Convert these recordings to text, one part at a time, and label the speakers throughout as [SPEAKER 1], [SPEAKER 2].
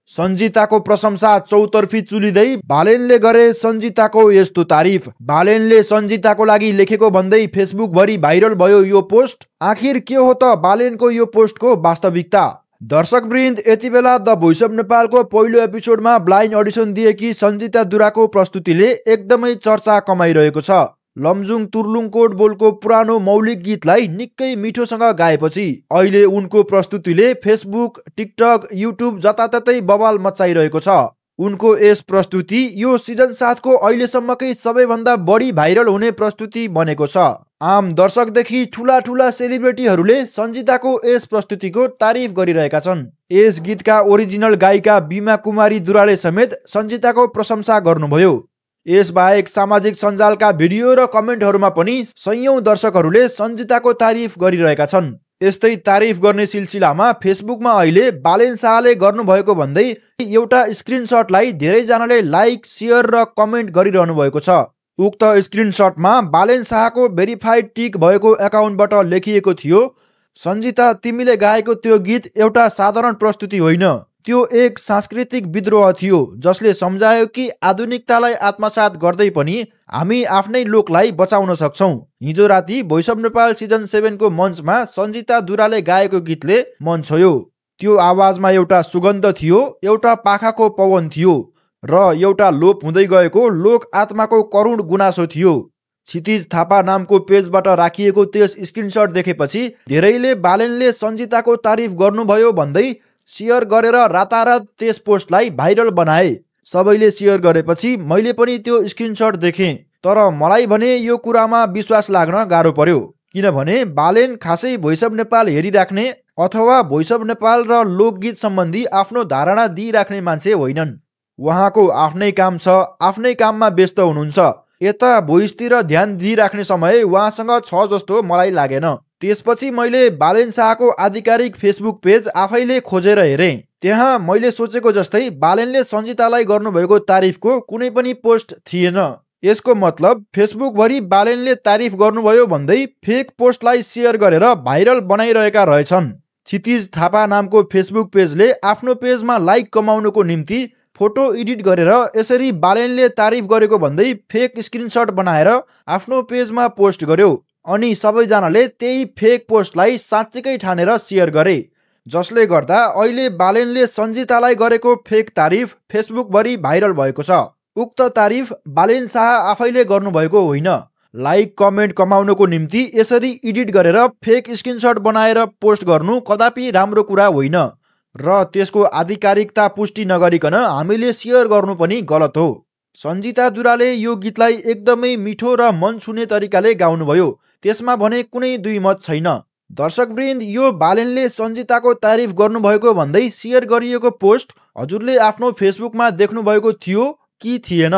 [SPEAKER 1] सन्जिताको प्रशंसा चौतर्फी चुलिँदै बालेनले गरे सन्जिताको यस्तो तारिफ। बालेनले सन्जिताको लागि लेखेको भन्दै फेसबुक भरि भाइरल भयो यो पोस्ट। आखिर के हो त बालेनको यो पोस्टको वास्तविकता? दर्शकवृन्द, यति बेला द भोइस अफ नेपालको पहिलो एपिसोडमा ब्लाइन्ड अडिसन दिएकी सन्जिता दुराको प्रस्तुतिले एकदमै चर्चा कमाइरहेको छ। लमजुङ तुर्लुङकोट बोलको पुरानो मौलिक गीतलाई निकै मिठोसँग गाएपछि अहिले उनको प्रस्तुतिले फेसबुक, टिकटक, युट्युब जताततै बवाल मचाइरहेको छ। उनको यस प्रस्तुति यो सिजन 7 को अहिलेसम्मकै सबैभन्दा बढी भाइरल हुने प्रस्तुति बनेको छ। आम दर्शकदेखि ठुला ठुला सेलिब्रिटीहरूले सन्जिताको यस प्रस्तुतिको तारिफ गरिरहेका छन्। यस गीतका ओरिजिनल गायिका बिमा कुमारी दुराले समेत सन्जिताको प्रशंसा गर्नुभयो। यसबाहेक सामाजिक सञ्जालका भिडियो र कमेन्टहरूमा पनि सयौं दर्शकहरूले सन्जिताको तारिफ गरिरहेका छन्। यस्तै तारिफ गर्ने सिलसिलामा फेसबुकमा अहिले बालेन शाहले गर्नुभएको भन्दै एउटा स्क्रिनशटलाई धेरैजनाले लाइक, सेयर र कमेन्ट गरिरहनु भएको छ। उक्त स्क्रिनशटमा बालेन शाहको भेरिफाइड टिक भएको एकाउन्टबाट लेखिएको थियो, सन्जिता, तिमीले गाएको त्यो गीत एउटा साधारण प्रस्तुति होइन, त्यो एक सांस्कृतिक विद्रोह थियो जसले सम्झायो कि आधुनिकतालाई आत्मसात गर्दै पनि हामी आफ्नै लोकलाई बचाउन सक्छौं। हिजो राति भोइस अफ नेपाल सिजन 7 को मञ्चमा सन्जिता दुराले गाएको गीतले मन छोयो। त्यो आवाजमा एउटा सुगन्ध थियो, एउटा पाखाको पवन थियो र एउटा लोप हुँदै गएको लोक आत्माको करुण गुनासो थियो। क्षितिज थापा नामको पेजबाट राखिएको त्यस स्क्रिनशट देखेपछि धेरैले बालेनले सन्जिताको तारिफ गर्नुभयो भन्दै सेयर गरेर रातारात त्यस पोस्टलाई भाइरल बनाए। सबैले सेयर गरेपछि मैले पनि त्यो स्क्रिनशट देखेँ, तर मलाई भने यो कुरामा विश्वास लाग्न गाह्रो पर्यो, किनभने बालेन खासै भोइस अफ नेपाल हेरिराख्ने अथवा भोइस अफ नेपाल र लोकगीत सम्बन्धी आफ्नो धारणा दिइराख्ने मान्छे होइनन्। उहाँको आफ्नै काम छ, आफ्नै काममा व्यस्त हुनुहुन्छ। यता भोइसतिर ध्यान दिइराख्ने समय उहाँसँग छ जस्तो मलाई लागेन। त्यसपछि मैले बालेन शाहको आधिकारिक फेसबुक पेज आफैले खोजेर हेरेँ। त्यहाँ मैले सोचेको जस्तै बालेनले सन्जितालाई गर्नुभएको तारिफको कुनै पनि पोस्ट थिएन। यसको मतलब फेसबुकभरि बालेनले तारिफ गर्नुभयो भन्दै फेक पोस्टलाई सेयर गरेर भाइरल बनाइरहेका रहेछन्। क्षितिज थापा नामको फेसबुक पेजले आफ्नो पेजमा लाइक कमाउनुको निम्ति फोटो एडिट गरेर यसरी बालेनले तारिफ गरेको भन्दै फेक स्क्रिनशट बनाएर आफ्नो पेजमा पोस्ट गर्यो। अनि सबैजनाले त्यही फेक पोस्टलाई साँच्चीकै ठानेर सेयर गरे, जसले गर्दा अहिले बालेनले सन्जितालाई गरेको फेक तारिफ फेसबुकभरि भाइरल भएको छ। उक्त तारिफ बालेन शाह आफैले गर्नुभएको होइन। लाइक, कमेन्ट कमाउनको निम्ति यसरी एडिट गरेर फेक स्क्रिनशट बनाएर पोस्ट गर्नु कदापि राम्रो कुरा होइन र त्यसको आधिकारिकता पुष्टि नगरिकन हामीले सेयर गर्नु पनि गलत हो। सन्जिता दुराले यो गीतलाई एकदमै मिठो र मन छुने तरिकाले गाउनुभयो, त्यसमा भने कुनै दुई मत छैन। दर्शकवृन्द, यो बालेनले सन्जिताको तारिफ गर्नुभएको भन्दै सेयर गरिएको पोस्ट हजुरले आफ्नो फेसबुकमा देख्नुभएको थियो कि थिएन?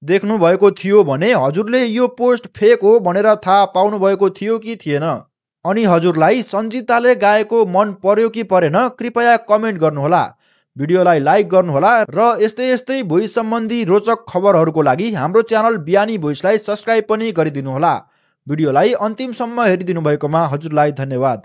[SPEAKER 1] देख्नुभएको थियो भने हजुरले यो पोस्ट फेक हो भनेर थाहा पाउनुभएको थियो कि थिएन? अनि हजुरलाई सन्जिताले गाएको मन पर्यो कि परेन कृपया कमेन्ट गर्नुहोला। भिडियोलाई लाइक गर्नुहोला र यस्तै भोइस सम्बन्धी रोचक खबरहरूको लागि हाम्रो च्यानल बिहानी भोइसलाई सब्स्क्राइब पनि गरिदिनुहोला। भिडियोलाई अन्तिमसम्म हेरिदिनु भएकोमा हजुरलाई धन्यवाद।